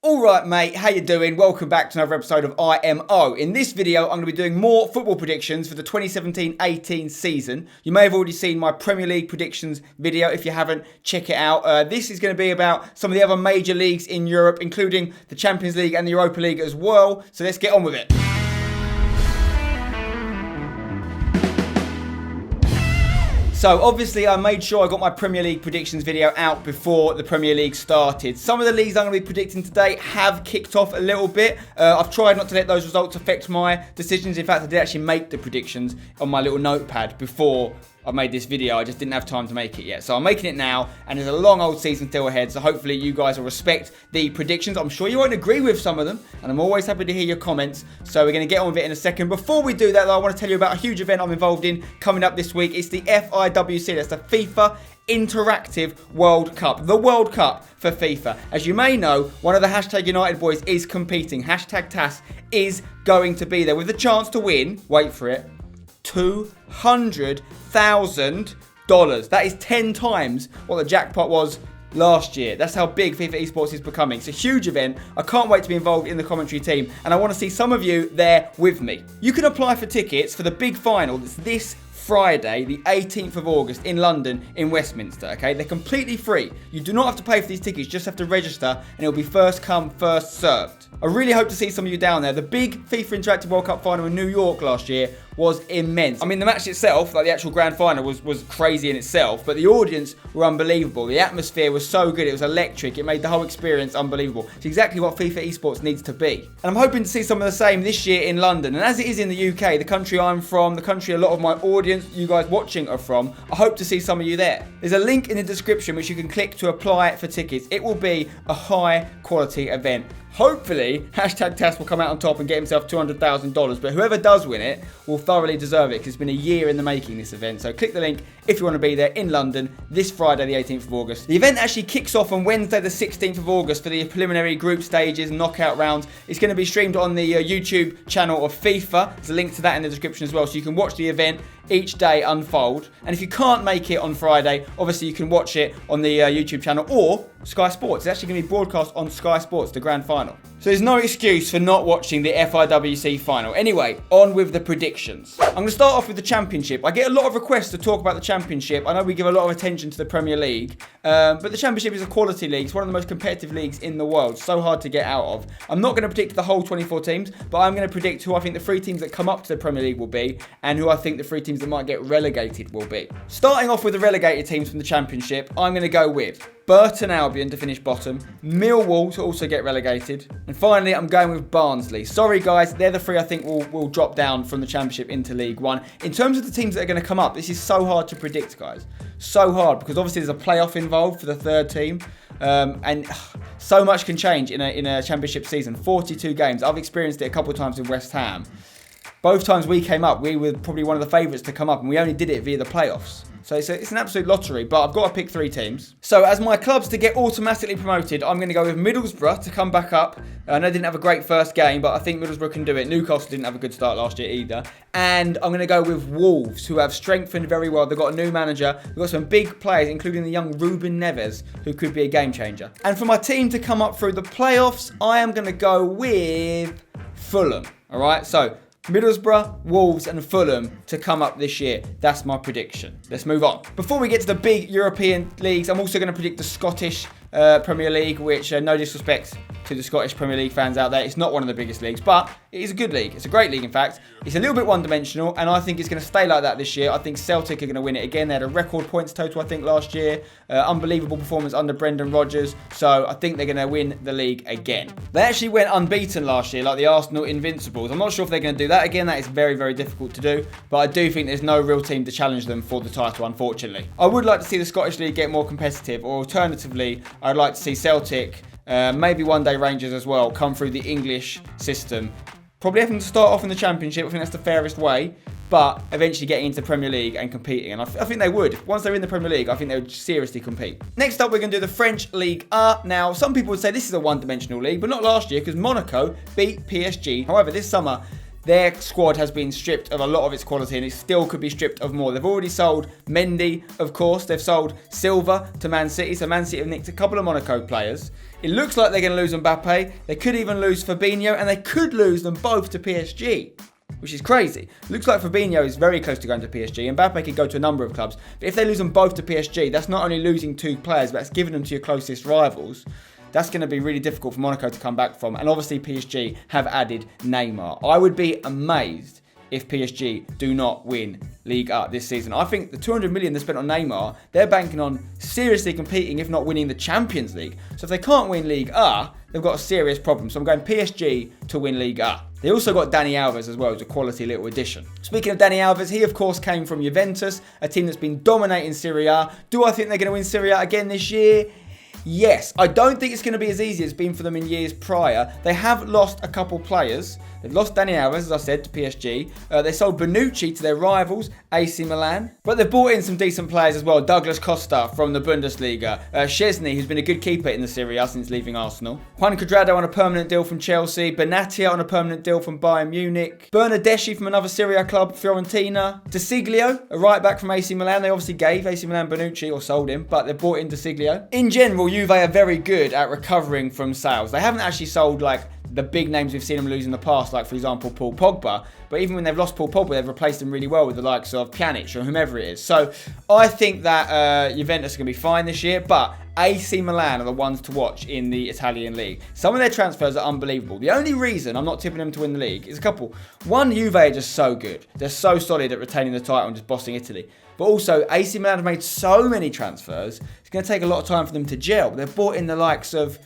Alright mate, how you doing? Welcome back to another episode of IMO. In this video, I'm going to be doing more football predictions for the 2017-18 season. You may have already seen my Premier League predictions video. If you haven't, check it out. This is going to be about some of the other major leagues in Europe, including the Champions League and the Europa League as well. So let's get on with it. So obviously I made sure I got my Premier League predictions video out before the Premier League started. Some of the leagues I'm going to be predicting today have kicked off a little bit. I've tried not to let those results affect my decisions. In fact, I did actually make the predictions on my little notepad before I made this video. I just didn't have time to make it yet. So I'm making it now, and there's a long old season still ahead. So hopefully you guys will respect the predictions. I'm sure you won't agree with some of them, and I'm always happy to hear your comments. So we're going to get on with it in a second. Before we do that, though, I want to tell you about a huge event I'm involved in coming up this week. It's the FIWC. That's the FIFA Interactive World Cup. The World Cup for FIFA. As you may know, one of the Hashtag United boys is competing. Hashtag TAS is going to be there with the chance to win, wait for it, $200,000. That is 10 times what the jackpot was last year. That's how big FIFA Esports is becoming. It's a huge event. I can't wait to be involved in the commentary team, and I want to see some of you there with me. You can apply for tickets for the big final that's this Friday, the 18th of August in London, in Westminster, okay? They're completely free. You do not have to pay for these tickets, you just have to register, and it'll be first come, first served. I really hope to see some of you down there. The big FIFA Interactive World Cup final in New York last year was immense. I mean, the match itself, like the actual grand final, was crazy in itself, but the audience were unbelievable. The atmosphere was so good, it was electric, it made the whole experience unbelievable. It's exactly what FIFA Esports needs to be. And I'm hoping to see some of the same this year in London. And as it is in the UK, the country I'm from, the country a lot of my audience, you guys watching are from, I hope to see some of you there. There's a link in the description which you can click to apply for tickets. It will be a high quality event. Hopefully, Hashtag TAS will come out on top and get himself $200,000, but whoever does win it will thoroughly deserve it because it's been a year in the making, this event. So click the link if you want to be there in London this Friday, the 18th of August. The event actually kicks off on Wednesday, the 16th of August for the preliminary group stages and knockout rounds. It's going to be streamed on the YouTube channel of FIFA. There's a link to that in the description as well, so you can watch the event each day unfold. And if you can't make it on Friday, obviously you can watch it on the YouTube channel or Sky Sports. It's actually going to be broadcast on Sky Sports, the grand final. So there's no excuse for not watching the FIWC final. Anyway, on with the predictions. I'm going to start off with the Championship. I get a lot of requests to talk about the Championship. I know we give a lot of attention to the Premier League, but the Championship is a quality league. It's one of the most competitive leagues in the world. So hard to get out of. I'm not going to predict the whole 24 teams, but I'm going to predict who I think the 3 teams that come up to the Premier League will be and who I think the 3 teams that might get relegated will be. Starting off with the relegated teams from the Championship, I'm going to go with Burton Albion to finish bottom, Millwall to also get relegated, and finally I'm going with Barnsley. Sorry guys, they're the 3 I think will drop down from the Championship into League One. In terms of the teams that are going to come up, this is so hard to predict, guys. So hard, because obviously there's a playoff involved for the 3rd team. And so much can change in a Championship season. 42 games. I've experienced it a couple of times in West Ham. Both times we came up, we were probably one of the favourites to come up, and we only did it via the playoffs. So it's an absolute lottery, but I've got to pick 3 teams. So as my clubs to get automatically promoted, I'm going to go with Middlesbrough to come back up. I know they didn't have a great first game, but I think Middlesbrough can do it. Newcastle didn't have a good start last year either. And I'm going to go with Wolves, who have strengthened very well. They've got a new manager. They've got some big players, including the young Ruben Neves, who could be a game changer. And for my team to come up through the playoffs, I am going to go with Fulham. All right, so Middlesbrough, Wolves and Fulham to come up this year. That's my prediction. Let's move on. Before we get to the big European leagues, I'm also going to predict the Scottish Premier League, which no disrespect to the Scottish Premier League fans out there, it's not one of the biggest leagues, but it is a good league. It's a great league, in fact. It's a little bit one-dimensional, and I think it's going to stay like that this year. I think Celtic are going to win it again. They had a record points total, I think, last year. Unbelievable performance under Brendan Rodgers, so I think they're going to win the league again. They actually went unbeaten last year, like the Arsenal Invincibles. I'm not sure if they're going to do that again. That is very, very difficult to do, but I do think there's no real team to challenge them for the title, unfortunately. I would like to see the Scottish League get more competitive, or alternatively, I'd like to see Celtic, maybe one day Rangers as well, come through the English system. Probably having to start off in the Championship, I think that's the fairest way, but eventually getting into the Premier League and competing. And I think they would. Once they're in the Premier League, I think they would seriously compete. Next up, we're going to do the French Ligue 1. Now, some people would say this is a one-dimensional league, but not last year because Monaco beat PSG. However, this summer, their squad has been stripped of a lot of its quality and it still could be stripped of more. They've already sold Mendy, of course. They've sold Silva to Man City. So Man City have nicked a couple of Monaco players. It looks like they're going to lose Mbappe. They could even lose Fabinho and they could lose them both to PSG, which is crazy. Looks like Fabinho is very close to going to PSG. Mbappe could go to a number of clubs. But if they lose them both to PSG, that's not only losing 2 players, but that's giving them to your closest rivals. That's going to be really difficult for Monaco to come back from. And obviously PSG have added Neymar. I would be amazed if PSG do not win Ligue 1 this season. I think the 200 million they spent on Neymar, they're banking on seriously competing, if not winning the Champions League. So if they can't win Ligue 1, they've got a serious problem. So I'm going PSG to win Ligue 1. They also got Dani Alves as well as a quality little addition. Speaking of Dani Alves, he of course came from Juventus, a team that's been dominating Serie A. Do I think they're going to win Serie A again this year? Yes. I don't think it's going to be as easy as it's been for them in years prior. They have lost a couple players. They've lost Dani Alves, as I said, to PSG. They sold Bonucci to their rivals, AC Milan. But they've brought in some decent players as well. Douglas Costa from the Bundesliga. Szczesny, who's been a good keeper in the Serie A since leaving Arsenal. Juan Cuadrado on a permanent deal from Chelsea. Benatia on a permanent deal from Bayern Munich. Bernardeschi from another Serie A club, Fiorentina. De Siglio, a right back from AC Milan. They obviously gave AC Milan Bonucci, or sold him, but they brought in De Siglio. In general, Juve are very good at recovering from sales. They haven't actually sold like the big names we've seen them lose in the past, like for example Paul Pogba. But even when they've lost Paul Pogba, they've replaced him really well with the likes of Pjanic or whomever it is. So I think that Juventus are going to be fine this year, but AC Milan are the ones to watch in the Italian league. Some of their transfers are unbelievable. The only reason I'm not tipping them to win the league is a couple. One, Juve are just so good. They're so solid at retaining the title and just bossing Italy. But also, AC Milan have made so many transfers, it's going to take a lot of time for them to gel. They've brought in the likes of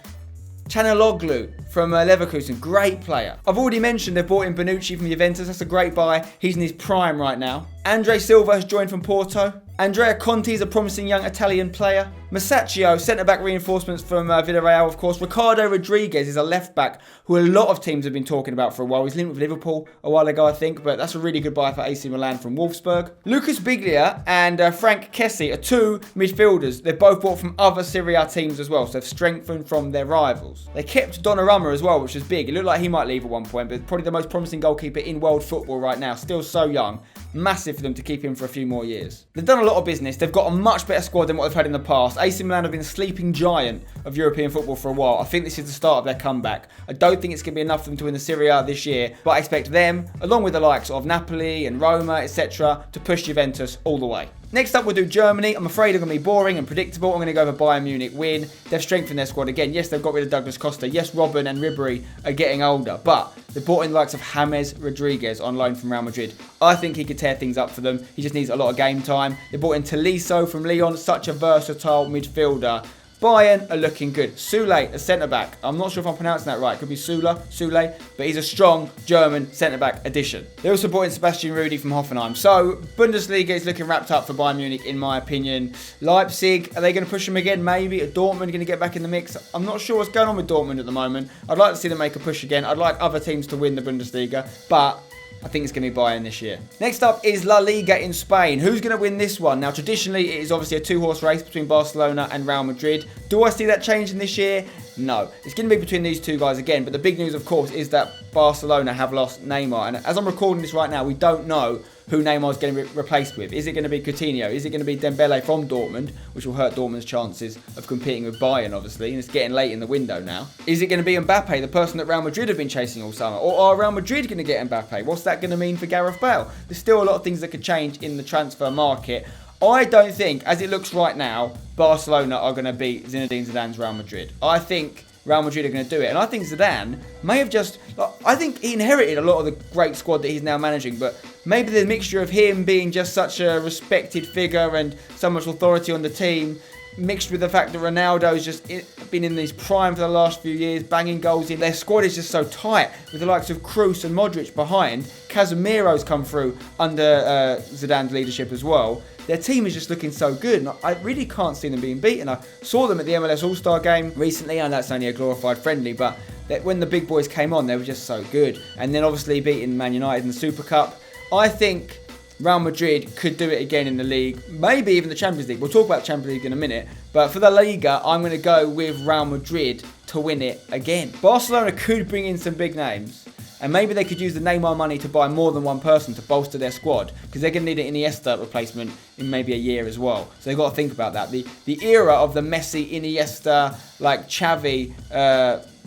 Çalhanoğlu from Leverkusen, great player. I've already mentioned they've brought in Bonucci from Juventus, that's a great buy. He's in his prime right now. Andre Silva has joined from Porto. Andrea Conti is a promising young Italian player. Masaccio, centre-back reinforcements from Villarreal, of course. Ricardo Rodriguez is a left-back who a lot of teams have been talking about for a while. He's linked with Liverpool a while ago, I think, but that's a really good buy for AC Milan from Wolfsburg. Lucas Biglia and Frank Kessie are 2 midfielders. They're both bought from other Serie A teams as well, so they've strengthened from their rivals. They kept Donnarumma as well, which is big. It looked like he might leave at one point, but probably the most promising goalkeeper in world football right now. Still so young. Massive for them to keep him for a few more years. They've done a lot of business. They've got a much better squad than what they've had in the past. AC Milan have been a sleeping giant of European football for a while. I think this is the start of their comeback. I don't think it's going to be enough for them to win the Serie A this year, but I expect them, along with the likes of Napoli and Roma, etc., to push Juventus all the way. Next up, we'll do Germany. I'm afraid they're going to be boring and predictable. I'm going to go for Bayern Munich win. They've strengthened their squad again. Yes, they've got rid of Douglas Costa. Yes, Robben and Ribéry are getting older. But they brought in the likes of James Rodriguez on loan from Real Madrid. I think he could tear things up for them. He just needs a lot of game time. They brought in Tolisso from Lyon. Such a versatile midfielder. Bayern are looking good. Sule, a centre-back. I'm not sure if I'm pronouncing that right. It could be Sule, but he's a strong German centre-back addition. They also brought in Sebastian Rudy from Hoffenheim. So, Bundesliga is looking wrapped up for Bayern Munich, in my opinion. Leipzig, are they going to push them again? Maybe. Are Dortmund going to get back in the mix? I'm not sure what's going on with Dortmund at the moment. I'd like to see them make a push again. I'd like other teams to win the Bundesliga, but I think it's going to be Bayern this year. Next up is La Liga in Spain. Who's going to win this one? Now, traditionally, it is obviously a 2-horse race between Barcelona and Real Madrid. Do I see that changing this year? No. It's going to be between these two guys again. But the big news, of course, is that Barcelona have lost Neymar. And as I'm recording this right now, we don't know who Neymar is going to be replaced with. Is it going to be Coutinho? Is it going to be Dembele from Dortmund, which will hurt Dortmund's chances of competing with Bayern, obviously, and it's getting late in the window now? Is it going to be Mbappe, the person that Real Madrid have been chasing all summer? Or are Real Madrid going to get Mbappe? What's that going to mean for Gareth Bale? There's still a lot of things that could change in the transfer market. I don't think, as it looks right now, Barcelona are going to beat Zinedine Zidane's Real Madrid. I think Real Madrid are going to do it. And I think Zidane may have just... I think he inherited a lot of the great squad that he's now managing, but maybe the mixture of him being just such a respected figure and so much authority on the team, mixed with the fact that Ronaldo's just been in his prime for the last few years, banging goals in. Their squad is just so tight, with the likes of Kroos and Modric behind. Casemiro's come through under Zidane's leadership as well. Their team is just looking so good, and I really can't see them being beaten. I saw them at the MLS All-Star game recently, and that's only a glorified friendly, but when the big boys came on, they were just so good. And then obviously beating Man United in the Super Cup. I think Real Madrid could do it again in the league, maybe even the Champions League. We'll talk about the Champions League in a minute, but for the Liga, I'm going to go with Real Madrid to win it again. Barcelona could bring in some big names, And maybe they could use the Neymar money to buy more than one person to bolster their squad, because they're going to need an Iniesta replacement in maybe a year as well. So they've got to think about that. The era of the Messi, Iniesta, like Xavi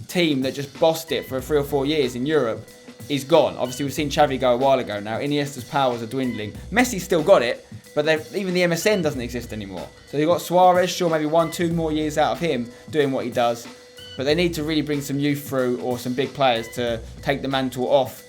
team that just bossed it for 3 or 4 years in Europe is gone. Obviously, we've seen Xavi go a while ago now. Iniesta's powers are dwindling. Messi's still got it, but even the MSN doesn't exist anymore. So they've got Suarez, sure, maybe 1-2 more years out of him doing what he does. But they need to really bring some youth through, or some big players to take the mantle off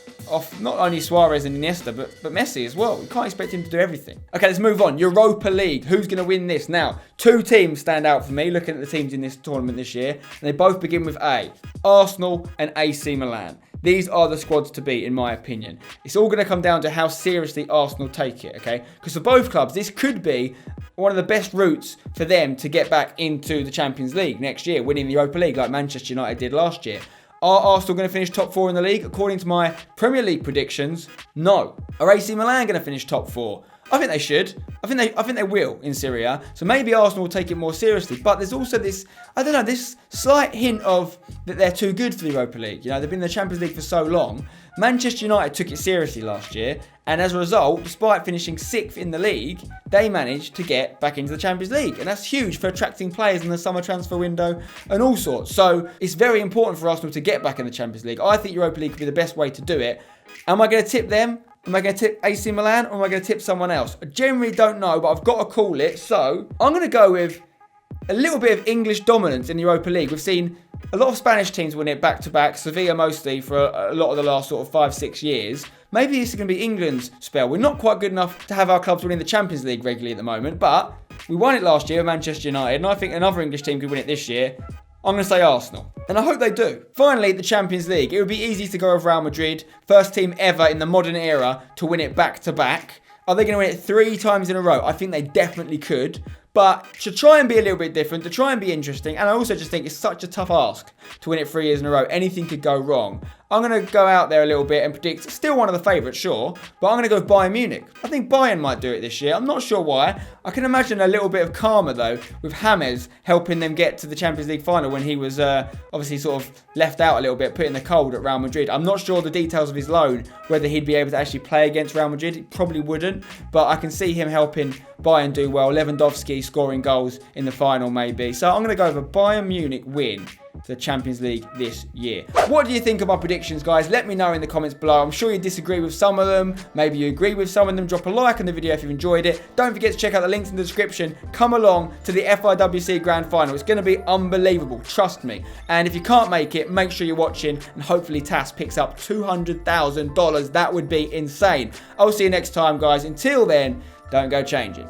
not only Suarez and Iniesta, but Messi as well. You can't expect him to do everything. Okay, let's move on. Europa League. Who's going to win this? Now, 2 teams stand out for me, looking at the teams in this tournament this year. And they both begin with A. Arsenal and AC Milan. These are the squads to beat, in my opinion. It's all going to come down to how seriously Arsenal take it, okay? Because for both clubs, this could be one of the best routes for them to get back into the Champions League next year, winning the Europa League like Manchester United did last year. Are Arsenal going to finish top 4 in the league? According to my Premier League predictions, no. Are AC Milan going to finish top 4? I think they should. I think they will in Serie A. So maybe Arsenal will take it more seriously. But there's also this, this slight hint of that they're too good for the Europa League. You know, they've been in the Champions League for so long. Manchester United took it seriously last year. And as a result, despite finishing 6th in the league, they managed to get back into the Champions League. And that's huge for attracting players in the summer transfer window and all sorts. So it's very important for Arsenal to get back in the Champions League. I think Europa League could be the best way to do it. Am I going to tip them? Am I going to tip AC Milan, or am I going to tip someone else? I generally don't know, but I've got to call it. So I'm going to go with a little bit of English dominance in the Europa League. We've seen a lot of Spanish teams win it back-to-back, Sevilla mostly for a lot of the last sort of 5-6 years. Maybe this is going to be England's spell. We're not quite good enough to have our clubs winning the Champions League regularly at the moment, but we won it last year with Manchester United, and I think another English team could win it this year. I'm going to say Arsenal. And I hope they do. Finally, the Champions League. It would be easy to go with Real Madrid. First team ever in the modern era to win it back-to-back. Are they going to win it 3 times in a row? I think they definitely could. But to try and be a little bit different, to try and be interesting, and I also just think it's such a tough ask to win it 3 years in a row. Anything could go wrong. I'm going to go out there a little bit and predict, still one of the favourites, sure, but I'm going to go with Bayern Munich. I think Bayern might do it this year. I'm not sure why. I can imagine a little bit of karma, though, with James helping them get to the Champions League final when he was obviously sort of left out a little bit, put in the cold at Real Madrid. I'm not sure the details of his loan, whether he'd be able to actually play against Real Madrid. He probably wouldn't, but I can see him helping Bayern do well. Lewandowski scoring goals in the final, maybe. So I'm going to go with a Bayern Munich win for the Champions League this year. What do you think of my predictions, guys? Let me know in the comments below. I'm sure you disagree with some of them. Maybe you agree with some of them. Drop a like on the video if you've enjoyed it. Don't forget to check out the links in the description. Come along to the FIWC Grand Final. It's going to be unbelievable. Trust me. And if you can't make it, make sure you're watching, and hopefully TAS picks up $200,000. That would be insane. I'll see you next time, guys. Until then, don't go changing.